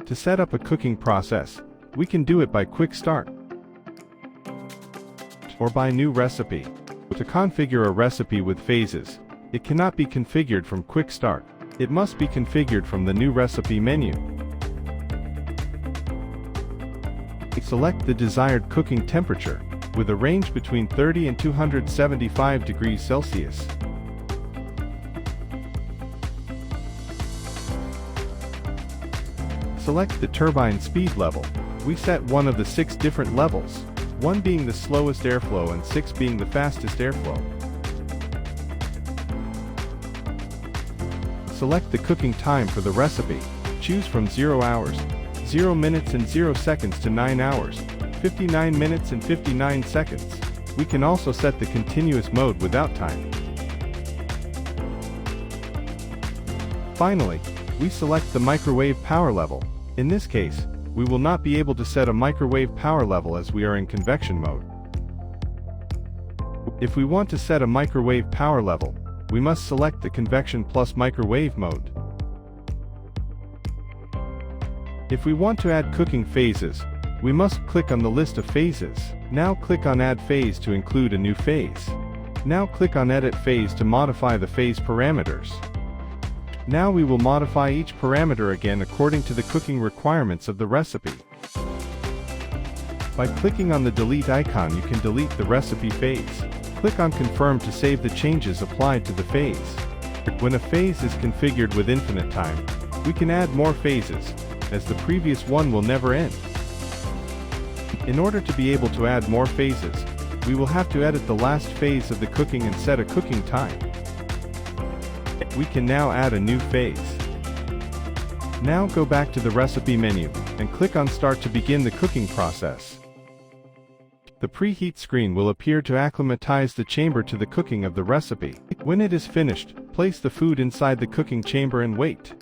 To set up a cooking process, we can do it by quick start or by new recipe. To configure a recipe with phases, it cannot be configured from quick start. It must be configured from the new recipe menu. Select the desired cooking temperature, with a range between 30 and 275 degrees Celsius. Select the turbine speed level. We set one of the 6 different levels, 1 being the slowest airflow and 6 being the fastest airflow. Select the cooking time for the recipe. Choose from 0 hours, 0 minutes and 0 seconds to 9 hours, 59 minutes and 59 seconds. We can also set the continuous mode without time. Finally, we select the microwave power level. In this case, we will not be able to set a microwave power level as we are in convection mode. If we want to set a microwave power level, we must select the convection plus microwave mode. If we want to add cooking phases, we must click on the list of phases. Now click on Add Phase to include a new phase. Now click on Edit Phase to modify the phase parameters. Now we will modify each parameter again according to the cooking requirements of the recipe. By clicking on the delete icon, you can delete the recipe phase. Click on Confirm to save the changes applied to the phase. When a phase is configured with infinite time, we can add more phases, as the previous one will never end. In order to be able to add more phases, we will have to edit the last phase of the cooking and set a cooking time. We can now add a new phase. Now go back to the recipe menu, and click on Start to begin the cooking process. The preheat screen will appear to acclimatize the chamber to the cooking of the recipe. When it is finished, place the food inside the cooking chamber and wait.